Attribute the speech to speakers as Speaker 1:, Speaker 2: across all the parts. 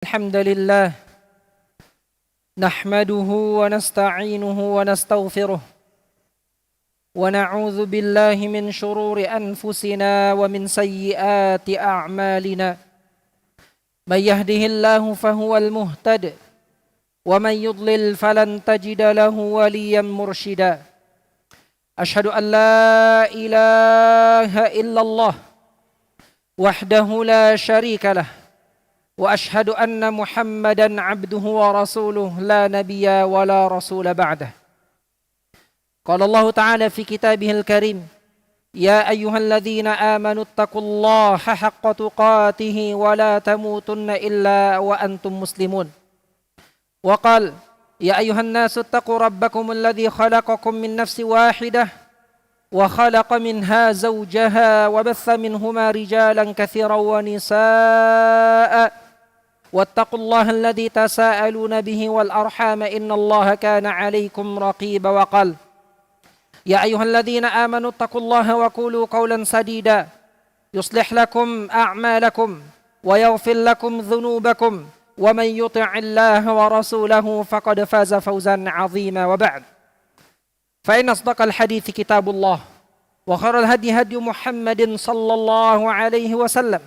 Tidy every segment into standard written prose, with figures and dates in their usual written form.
Speaker 1: الحمد لله نحمده ونستعينه ونستغفره ونعوذ بالله من شرور أنفسنا ومن سيئات أعمالنا من يهده الله فهو المهتد ومن يضلل فلن تجد له وليا مرشدا أشهد أن لا إله إلا الله وحده لا شريك له وأشهد أن محمدا عبده ورسوله لا نبي ولا رسول بعده قال الله تعالى في كتابه الكريم يا أيها الذين آمنوا اتقوا الله حق تقاته ولا تموتن إلا وأنتم مسلمون وقال يا أيها الناس اتقوا ربكم الذي خلقكم من نفس واحدة وخلق منها زوجها وبث منهما رجالا كثيرا ونساء واتقوا الله الذي تساءلون به والأرحام إن الله كان عليكم رقيبا وقال يا أيها الذين آمنوا اتقوا الله وقولوا قولا سديدا يصلح لكم أعمالكم ويغفر لكم ذنوبكم ومن يطع الله ورسوله فقد فاز فوزا عظيما وبعد فإن أصدق الحديث كتاب الله وخير الهدي هدي محمد صلى الله عليه وسلم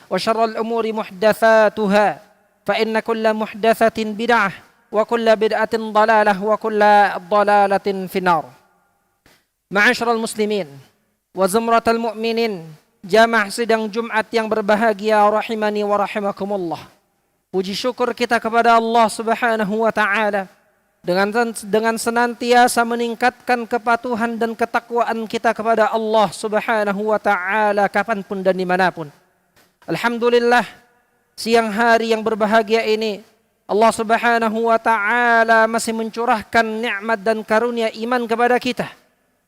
Speaker 1: وشر الأمور محدثاتها فإن كل محدثة بدعة وكل بدعة ضلالة وكل ضلالة في النار. Ma'asyiral muslimin wa zumratal mu'minin, jamaah sidang Jumat yang berbahagia rahimani wa rahimakumullah. Puji syukur kita kepada Allah Subhanahu wa taala dengan senantiasa meningkatkan kepatuhan dan ketakwaan kita kepada Allah Subhanahu wa taala kapanpun dan dimanapun. Alhamdulillah, siang hari yang berbahagia ini Allah Subhanahu wa taala masih mencurahkan nikmat dan karunia iman kepada kita.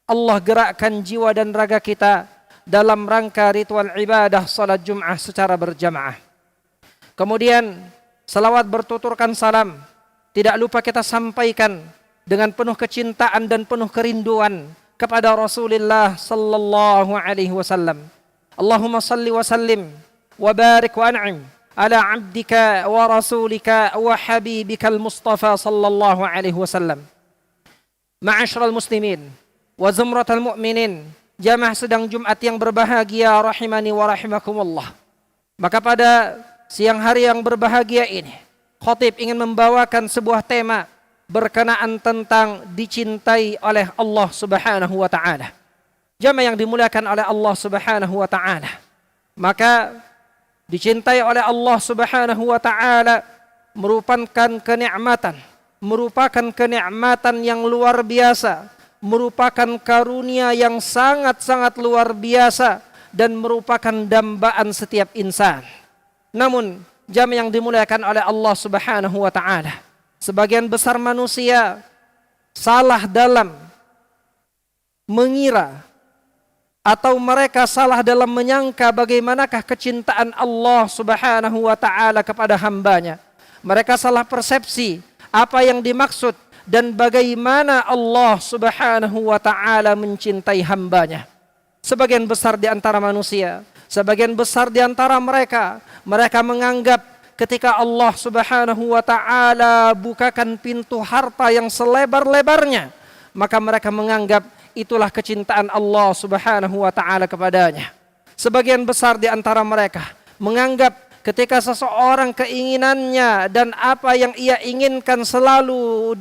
Speaker 1: Allah gerakkan jiwa dan raga kita dalam rangka ritual ibadah salat Jum'ah secara berjamaah. Kemudian salawat bertuturkan salam tidak lupa kita sampaikan dengan penuh kecintaan dan penuh kerinduan kepada Rasulullah sallallahu alaihi wasallam. Allahumma salli wa sallim wa barik wa an'im ala abdika wa rasulika wa habibika al-Mustafa sallallahu alaihi wasallam. Ma'asyiral muslimin wa zumratal mu'minin, jamaah sedang Jumat yang berbahagia rahimani wa rahimakumullah. Maka pada siang hari yang berbahagia ini, khatib ingin membawakan sebuah tema berkenaan tentang dicintai oleh Allah Subhanahu wa taala. Jamaah yang dimuliakan oleh Allah Subhanahu wa taala. Maka dicintai oleh Allah Subhanahu wa taala merupakan kenikmatan yang luar biasa, merupakan karunia yang sangat-sangat luar biasa dan merupakan dambaan setiap insan. Namun, jamaah yang dimuliakan oleh Allah Subhanahu wa taala, sebagian besar manusia salah dalam mengira atau mereka salah dalam menyangka bagaimanakah kecintaan Allah Subhanahu wa taala kepada hambanya. Mereka salah persepsi apa yang dimaksud dan bagaimana Allah Subhanahu wa taala mencintai hambanya. Sebagian besar di antara manusia, sebagian besar di antara mereka menganggap ketika Allah Subhanahu wa taala bukakan pintu harta yang selebar-lebarnya, maka mereka menganggap itulah kecintaan Allah Subhanahu wa taala kepadanya. Sebagian besar di antara mereka menganggap ketika seseorang keinginannya dan apa yang ia inginkan selalu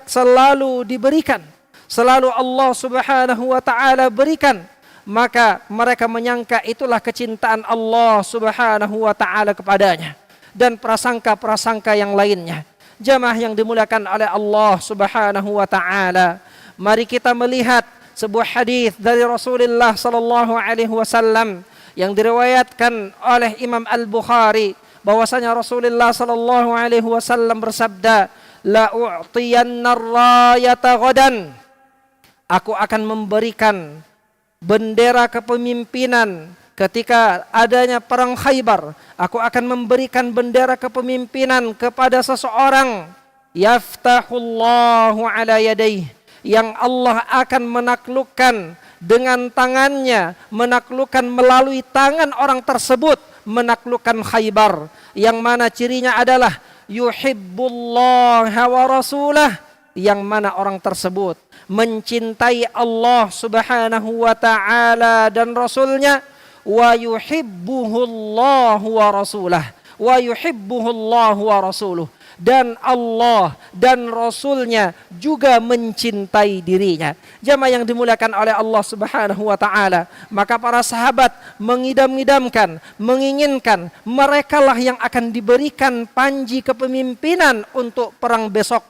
Speaker 1: selalu diberikan, selalu Allah Subhanahu wa taala berikan, maka mereka menyangka itulah kecintaan Allah Subhanahu wa taala kepadanya, dan prasangka-prasangka yang lainnya. Jamaah yang dimuliakan oleh Allah Subhanahu wa taala, mari kita melihat sebuah hadis dari Rasulullah sallallahu alaihi wasallam yang diriwayatkan oleh Imam Al-Bukhari, bahwasanya Rasulullah sallallahu alaihi wasallam bersabda, la u'tiyanna ar-rayata ghadan, aku akan memberikan bendera kepemimpinan ketika adanya perang Khaybar. Aku akan memberikan bendera kepemimpinan kepada seseorang, yaftahullahu ala yadayhi, yang Allah akan menaklukkan dengan tangannya, menaklukkan melalui tangan orang tersebut menaklukkan Khaybar, yang mana cirinya adalah yuhibbullaha wa rasulah, yang mana orang tersebut mencintai Allah subhanahu wa ta'ala dan Rasulnya, wa yuhibbuhullahu wa rasulah, wa yuhibbuhullahu wa rasuluh, dan Allah dan Rasulnya juga mencintai dirinya. Jamaah yang dimuliakan oleh Allah subhanahu wa ta'ala, maka para sahabat mengidam-idamkan, menginginkan merekalah yang akan diberikan panji kepemimpinan untuk perang besok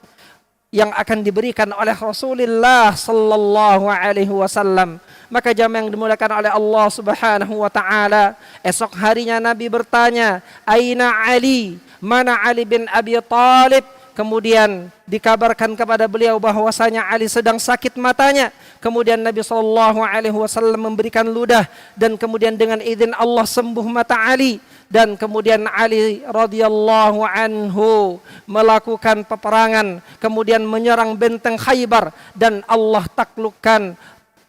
Speaker 1: yang akan diberikan oleh Rasulullah sallallahu alaihi wasallam. Maka jamaah yang dimuliakan oleh Allah subhanahu wa ta'ala, esok harinya Nabi bertanya, Aina Ali? Mana Ali bin Abi Thalib? Kemudian dikabarkan kepada beliau bahwasanya Ali sedang sakit matanya. Kemudian Nabi SAW memberikan ludah dan kemudian dengan izin Allah sembuh mata Ali. Dan kemudian Ali radhiyallahu anhu melakukan peperangan, kemudian menyerang benteng Khaybar, dan Allah taklukkan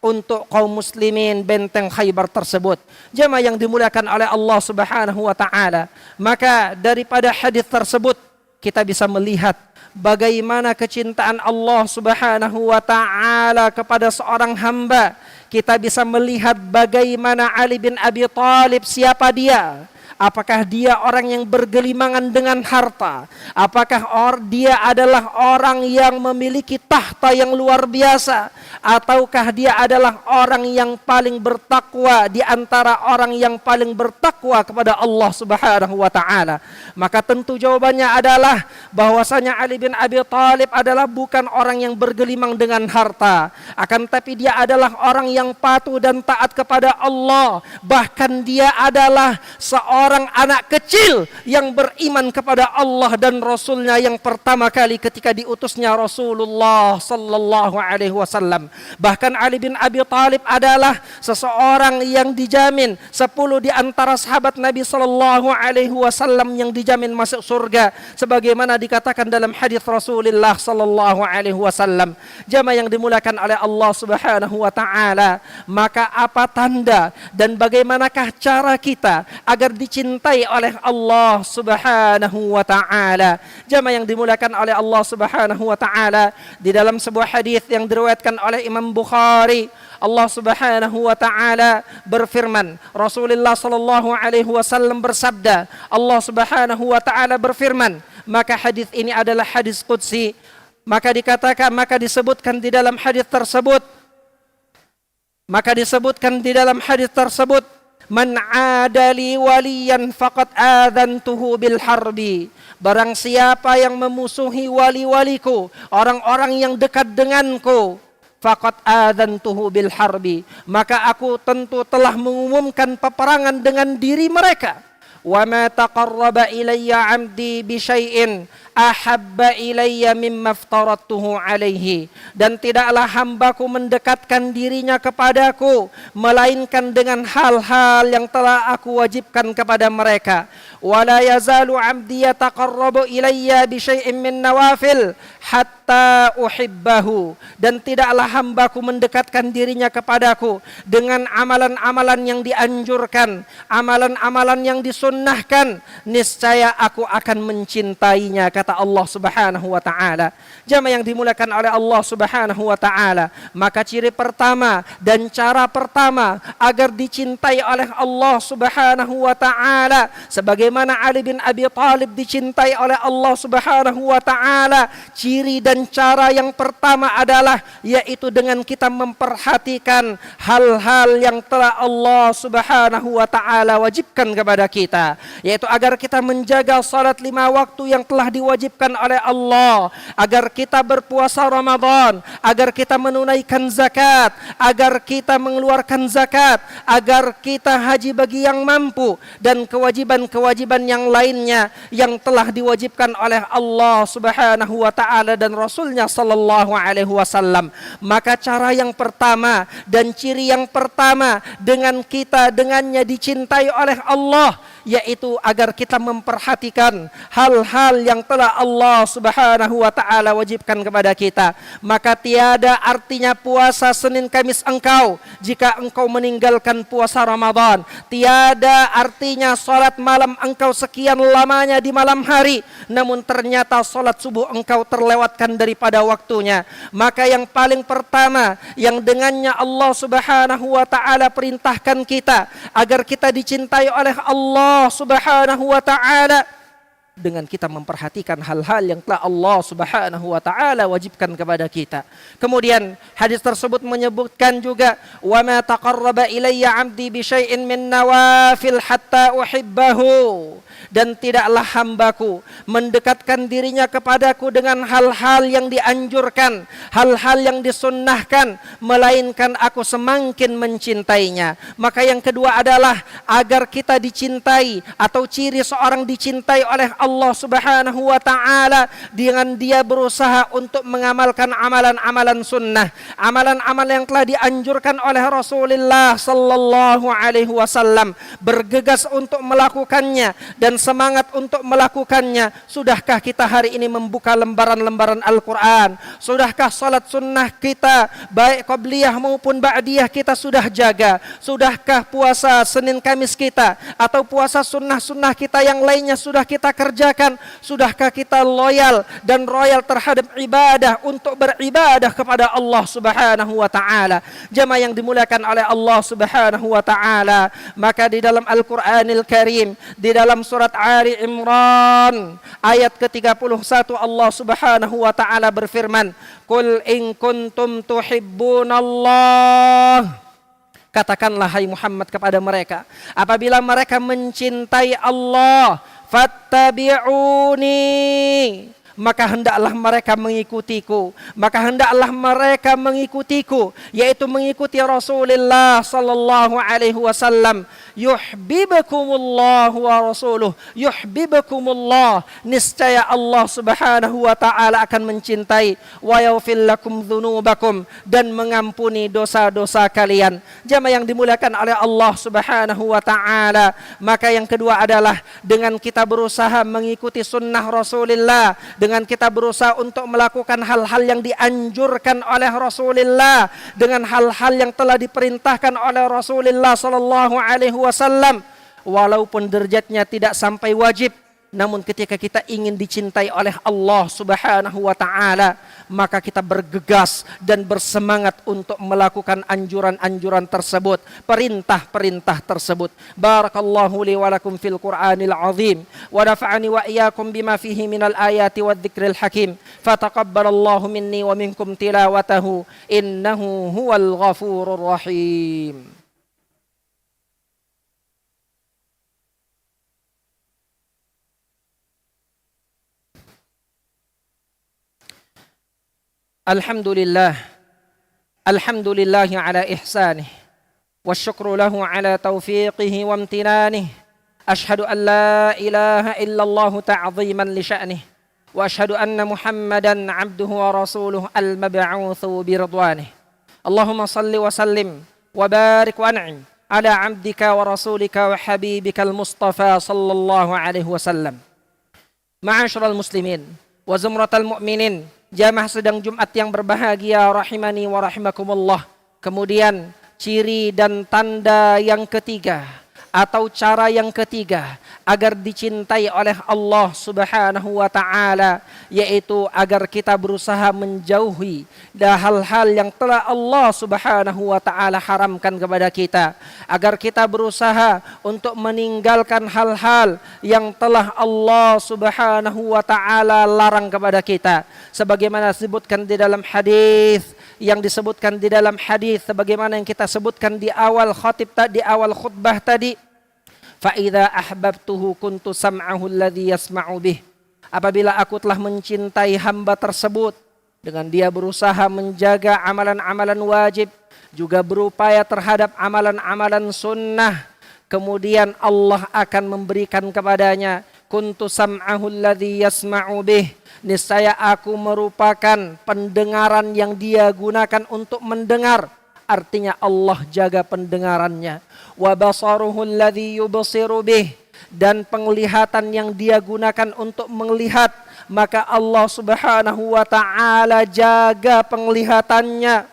Speaker 1: untuk kaum muslimin benteng Khaybar tersebut. Jamaah yang dimuliakan oleh Allah subhanahu wa ta'ala, maka daripada hadis tersebut kita bisa melihat bagaimana kecintaan Allah subhanahu wa ta'ala kepada seorang hamba. Kita bisa melihat bagaimana Ali bin Abi Thalib, siapa dia. Apakah dia orang yang bergelimangan dengan harta? Apakah dia adalah orang yang memiliki tahta yang luar biasa? Ataukah dia adalah orang yang paling bertakwa di antara orang yang paling bertakwa kepada Allah subhanahu wa ta'ala? Maka tentu jawabannya adalah bahwasanya Ali bin Abi Thalib adalah bukan orang yang bergelimang dengan harta. Akan tapi dia adalah orang yang patuh dan taat kepada Allah. Bahkan dia adalah seorang anak kecil yang beriman kepada Allah dan Rasulnya yang pertama kali ketika diutusnya Rasulullah sallallahu alaihi wasallam. Bahkan Ali bin Abi Thalib adalah seseorang yang dijamin 10 di antara sahabat Nabi sallallahu alaihi wasallam yang dijamin masuk surga, sebagaimana dikatakan dalam hadis Rasulullah sallallahu alaihi wasallam. Jamaah yang dimuliakan oleh Allah subhanahu wa ta'ala, maka apa tanda dan bagaimanakah cara kita agar dicintai oleh Allah subhanahu wa ta'ala? Jamaah yang dimuliakan oleh Allah subhanahu wa ta'ala, di dalam sebuah hadis yang diriwayatkan oleh Imam Bukhari, Allah subhanahu wa ta'ala berfirman, Rasulullah sallallahu alaihi wasallam bersabda, Allah subhanahu wa ta'ala berfirman, maka hadis ini adalah hadis qudsi. Maka dikatakan, maka disebutkan di dalam hadis tersebut, Man adali waliyan faqad adantuhu bil harbi. Barang siapa yang memusuhi wali-waliku, orang-orang yang dekat denganku, faqad adantuhu bil harbi, maka aku tentu telah mengumumkan peperangan dengan diri mereka. Wa ma taqarraba ilayya 'abdi bi syai'in ahabba ilayya mimma aftaradtuhu alaihi, dan tidaklah hambaku mendekatkan dirinya kepadaku melainkan dengan hal-hal yang telah aku wajibkan kepada mereka. Wala yazalu 'abdi yataqarrabu ilayya bi syai'in min nawafil hatta uhibbahu, dan tidaklah hambaku mendekatkan dirinya kepadaku dengan amalan-amalan yang dianjurkan, amalan-amalan yang disunnahkan, niscaya aku akan mencintainya, kata Allah subhanahu wa ta'ala. Jamaah yang dimuliakan oleh Allah subhanahu wa ta'ala, maka ciri pertama dan cara pertama agar dicintai oleh Allah subhanahu wa ta'ala, sebagaimana Ali bin Abi Thalib dicintai oleh Allah subhanahu wa ta'ala, ciri dan cara yang pertama adalah yaitu dengan kita memperhatikan hal-hal yang telah Allah subhanahu wa ta'ala wajibkan kepada kita, yaitu agar kita menjaga salat 5 waktu yang telah diwajibkan oleh Allah, agar kita berpuasa Ramadan, agar kita menunaikan zakat, agar kita mengeluarkan zakat, agar kita haji bagi yang mampu, dan kewajiban-kewajiban yang lainnya yang telah diwajibkan oleh Allah subhanahu wa ta'ala dan Rasulnya sallallahu alaihi wasallam. Maka cara yang pertama dan ciri yang pertama dengan kita dengannya dicintai oleh Allah, yaitu agar kita memperhatikan hal-hal yang telah Allah Subhanahu wa taala wajibkan kepada kita. Maka tiada artinya puasa Senin Kamis engkau jika engkau meninggalkan puasa Ramadan. Tiada artinya salat malam engkau sekian lamanya di malam hari, namun ternyata salat subuh engkau terlewatkan daripada waktunya. Maka yang paling pertama yang dengannya Allah Subhanahu wa taala perintahkan kita agar kita dicintai oleh Allah Subhanahu wa taala dengan kita memperhatikan hal-hal yang telah Allah Subhanahu wa taala wajibkan kepada kita. Kemudian hadis tersebut menyebutkan juga, wa ma taqarraba ilayya 'abdi bi syai'in min nawafil hatta uhibbahu, dan tidaklah hambaku mendekatkan dirinya kepadaku dengan hal-hal yang dianjurkan, hal-hal yang disunnahkan, melainkan aku semakin mencintainya. Maka yang kedua adalah agar kita dicintai, atau ciri seorang dicintai oleh Allah Subhanahu wa taala dengan dia berusaha untuk mengamalkan amalan-amalan sunnah, amalan-amalan yang telah dianjurkan oleh Rasulullah sallallahu alaihi wasallam, bergegas untuk melakukannya dan semangat untuk melakukannya. Sudahkah kita hari ini membuka lembaran-lembaran Al-Quran? Sudahkah salat sunnah kita baik qabliyah maupun ba'diyah kita sudah jaga? Sudahkah puasa Senin Kamis kita atau puasa sunnah-sunnah kita yang lainnya sudah kita kerjakan? Sudahkah kita loyal dan royal terhadap ibadah untuk beribadah kepada Allah Subhanahu wa taala? Jamaah yang dimuliakan oleh Allah Subhanahu wa taala, maka di dalam Al-Qur'anil Karim, di dalam surat Ali Imran ayat ke-31, Allah Subhanahu wa taala berfirman, "Qul in kuntum tuhibbunallah." Katakanlah hai Muhammad kepada mereka, apabila mereka mencintai Allah, fattabi'uni, maka hendaklah mereka mengikutiku. Maka hendaklah mereka mengikutiku, yaitu mengikuti Rasulullah sallallahu alaihi wasallam. Yuhibbukumullah wa rasuluh, yuhibbukumullah, niscaya Allah Subhanahu wa taala akan mencintai, wa yaghfir lakum dzunubakum, dan mengampuni dosa-dosa kalian. Jamaah yang dimuliakan oleh Allah Subhanahu wa taala, maka yang kedua adalah dengan kita berusaha mengikuti sunnah Rasulullah, dengan kita berusaha untuk melakukan hal-hal yang dianjurkan oleh Rasulullah, dengan hal-hal yang telah diperintahkan oleh Rasulullah sallallahu alaihi wasallam, walaupun derajatnya tidak sampai wajib, namun ketika kita ingin dicintai oleh Allah Subhanahu wa taala, maka kita bergegas dan bersemangat untuk melakukan anjuran-anjuran tersebut, perintah-perintah tersebut. Barakallahu li wa lakum fil Qur'anil azim, wa nafa'ani wa iyyakum bima fihi minal ayati wadh-dhikril hakim. Fataqabbalallahu minni wa minkum tilawatahu, innahu huwal ghafurur rahim. Alhamdulillah, alhamdulillahi ala ihsanih, wasyukru lahu ala taufiqihi wa amtinanih. Ashhadu an la ilaha illallah ta'ziman li sya'nih, wa ashhadu anna Muhammadan abduhu wa rasuluh al-mab'utsu bi ridwanih. Allahumma salli wa sallim wa barik wa an'im ala abdika wa rasulika wa habibika al-Mustafa sallallahu alaihi wasallam. Ma'asyiral muslimin wa zumratal mu'minin, jamaah sedang Jumat yang berbahagia rahimani wa rahimakumullah. Kemudian ciri dan tanda yang ketiga atau cara yang ketiga agar dicintai oleh Allah Subhanahu wa taala, yaitu agar kita berusaha menjauhi dari hal-hal yang telah Allah Subhanahu wa taala haramkan kepada kita, agar kita berusaha untuk meninggalkan hal-hal yang telah Allah Subhanahu wa taala larang kepada kita, sebagaimana disebutkan di dalam hadis, sebagaimana yang kita sebutkan di awal khutbah tadi. Fa'idha ahbabtuhu kuntu sam'ahu alladhi yasma'u bih. Apabila aku telah mencintai hamba tersebut, dengan dia berusaha menjaga amalan-amalan wajib, juga berupaya terhadap amalan-amalan sunnah, kemudian Allah akan memberikan kepadanya kuntu sam'ahu alladhi yasma'u bih. Niscaya aku merupakan pendengaran yang dia gunakan untuk mendengar. Artinya Allah jaga pendengarannya. Wa basaruhu alladhi yubsiru bih. dan penglihatan yang dia gunakan untuk melihat, maka Allah Subhanahu wa taala jaga penglihatannya.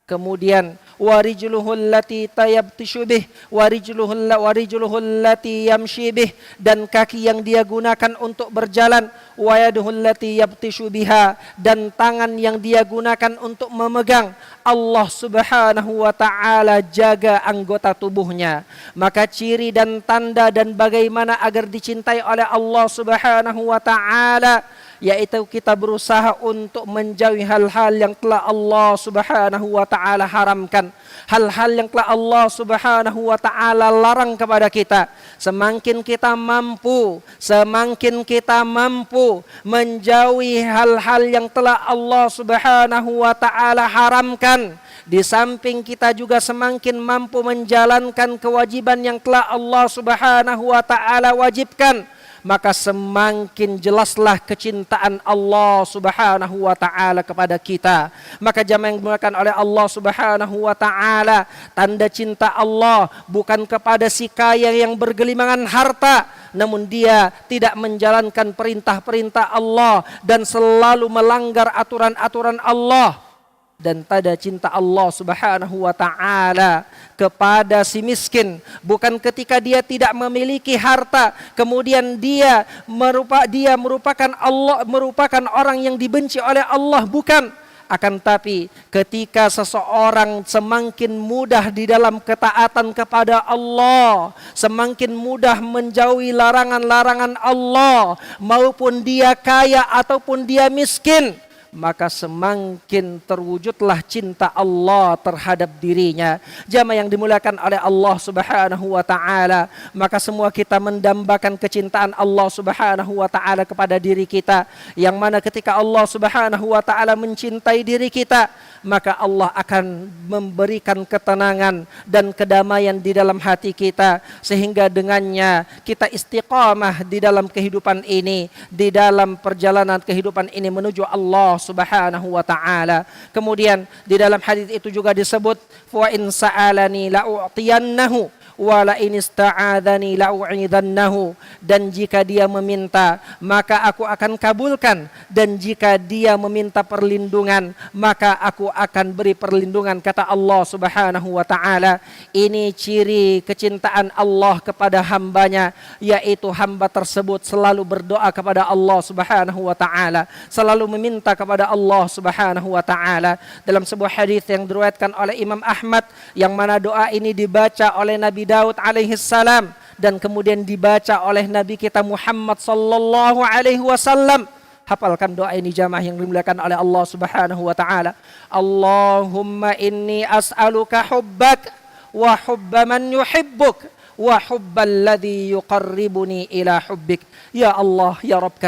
Speaker 1: Kemudian warijluhu allati tayabtishu bih warijluhu allati yamshi bih, dan kaki yang dia gunakan untuk berjalan, wa yaduhu allati yabtishu biha, dan tangan yang dia gunakan untuk memegang. Allah Subhanahu wa taala jaga anggota tubuhnya. Maka ciri dan tanda dan bagaimana agar dicintai oleh Allah Subhanahu wa taala, yaitu kita berusaha untuk menjauhi hal-hal yang telah Allah Subhanahu wa taala haramkan, hal-hal yang telah Allah Subhanahu wa taala larang kepada kita. Semakin kita mampu menjauhi hal-hal yang telah Allah Subhanahu wa taala haramkan, di samping kita juga semakin mampu menjalankan kewajiban yang telah Allah Subhanahu wa taala wajibkan, maka semakin jelaslah kecintaan Allah Subhanahu wa taala kepada kita. Maka jamaah yang dimuliakan oleh Allah Subhanahu wa taala, tanda cinta Allah bukan kepada si kaya yang bergelimangan harta, namun dia tidak menjalankan perintah-perintah Allah dan selalu melanggar aturan-aturan Allah. Dan tanda cinta Allah Subhanahu wa taala kepada si miskin bukan ketika dia tidak memiliki harta, kemudian dia merupakan orang yang dibenci oleh Allah, bukan. Akan tapi ketika seseorang semakin mudah di dalam ketaatan kepada Allah, semakin mudah menjauhi larangan-larangan Allah, maupun dia kaya ataupun dia miskin, maka semakin terwujudlah cinta Allah terhadap dirinya. Jamaah yang dimuliakan oleh Allah Subhanahu wa taala, maka semua kita mendambakan kecintaan Allah Subhanahu wa taala kepada diri kita, yang mana ketika Allah Subhanahu wa taala mencintai diri kita, maka Allah akan memberikan ketenangan dan kedamaian di dalam hati kita, sehingga dengannya kita istiqamah di dalam kehidupan ini, di dalam perjalanan kehidupan ini menuju Allah Subhanahu wa taala. Kemudian di dalam hadis itu juga disebut, wa in sa'alani la'u'tiyannahu wa la in ista'adzani la'u'idzannahu, dan jika dia meminta maka aku akan kabulkan, dan jika dia meminta perlindungan maka aku akan beri perlindungan, kata Allah Subhanahu wa taala. Ini ciri kecintaan Allah kepada hambanya, yaitu hamba tersebut selalu berdoa kepada Allah Subhanahu wa taala, selalu meminta kepada Allah Subhanahu wa taala. Dalam sebuah hadis yang diriwayatkan oleh Imam Ahmad, yang mana doa ini dibaca oleh Nabi Daud alaihi salam dan kemudian dibaca oleh Nabi kita Muhammad sallallahu alaihi wasallam. Hafalkan doa ini jamaah yang dimuliakan oleh Allah Subhanahu wa taala. Allahumma inni as'aluka hubbak wa hubba man yuhibbuk wa hubbal ladzi yuqarribuni ila hubbik. Ya Allah, ya Rabb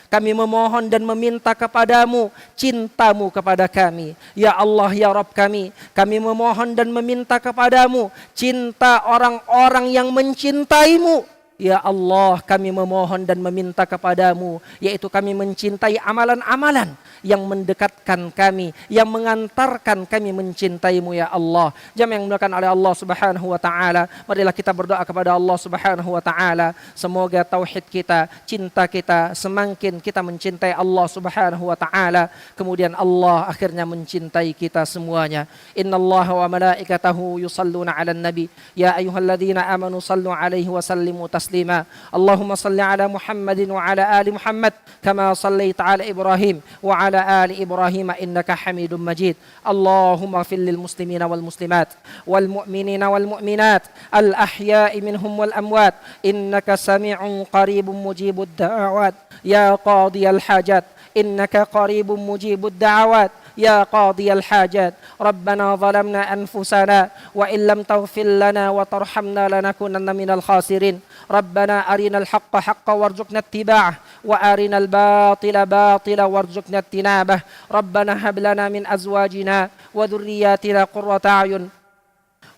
Speaker 1: kami memohon dan meminta kepadamu cintamu kepada kami. Ya Allah, ya Rabb kami memohon dan meminta kepadamu cinta orang-orang yang mencintaimu. Ya Allah, kami memohon dan meminta kepadamu, yaitu kami mencintai amalan-amalan yang mendekatkan kami, yang mengantarkan kami mencintaimu, ya Allah. Jamaah yang dimuliakan oleh Allah Subhanahu wa taala, marilah kita berdoa kepada Allah Subhanahu wa taala, semoga tauhid kita, cinta kita, semakin kita mencintai Allah Subhanahu wa taala, kemudian Allah akhirnya mencintai kita semuanya. Innallaha wa malaikatahu yusalluna 'alan nabi, ya ayyuhalladzina amanu sallu 'alaihi wa sallimu taslima. Allahumma salli 'ala Muhammadin wa 'ala ali Muhammad kama sallaita 'ala Ibrahim wa 'ala ali Ibrahim innaka Hamidum Majid. Allahumma ighfir lil muslimina wal muslimat wal mu'minina wal mu'minat al ahya'i minhum wal amwat innaka sami'un qaribun mujibud da'awat ya qadiyal hajat innaka qaribun mujibud da'awat ya qadiyal hajat. Rabbana zalamna anfusana wa in lam taghfir lana wa tarhamna lanakunanna minal khasirin. Rabbana arinal haqqa haqqan warzuqna ittiba'ah wa arinal batila batila warzuqna ijtinabah. Rabbana hab lana min azwajina wa dhurriyyatina qurrata a'yun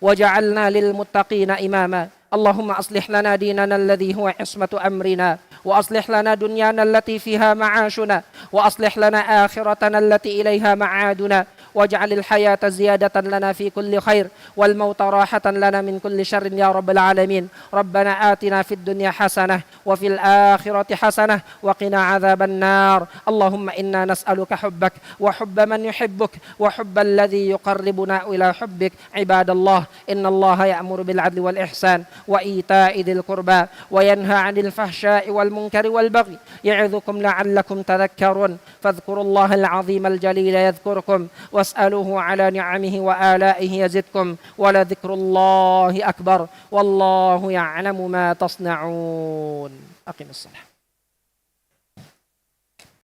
Speaker 1: waj'alna lil muttaqina imama. Allahumma aslih lana dinana alladhi huwa ismatu amrina وأصلح لنا دنيانا التي فيها معاشنا وأصلح لنا آخرتنا التي إليها معادنا واجعل الحياة زيادة لنا في كل خير والموت راحة لنا من كل شر يا رب العالمين. ربنا آتنا في الدنيا حسنة وفي الآخرة حسنة وقنا عذاب النار. اللهم إنا نسألك حبك وحب من يحبك وحب الذي يقربنا إلى حبك. عباد الله، إن الله يأمر بالعدل والإحسان وإيتاء ذي القربى وينهى عن الفحشاء والمنكر والبغي يعظكم لعلكم تذكرون. فاذكروا الله العظيم الجليل يذكركم واسألوه على نعمه وآلائه يزدكم ولذكر الله أكبر والله يعلم ما تصنعون. أقم الصلاة.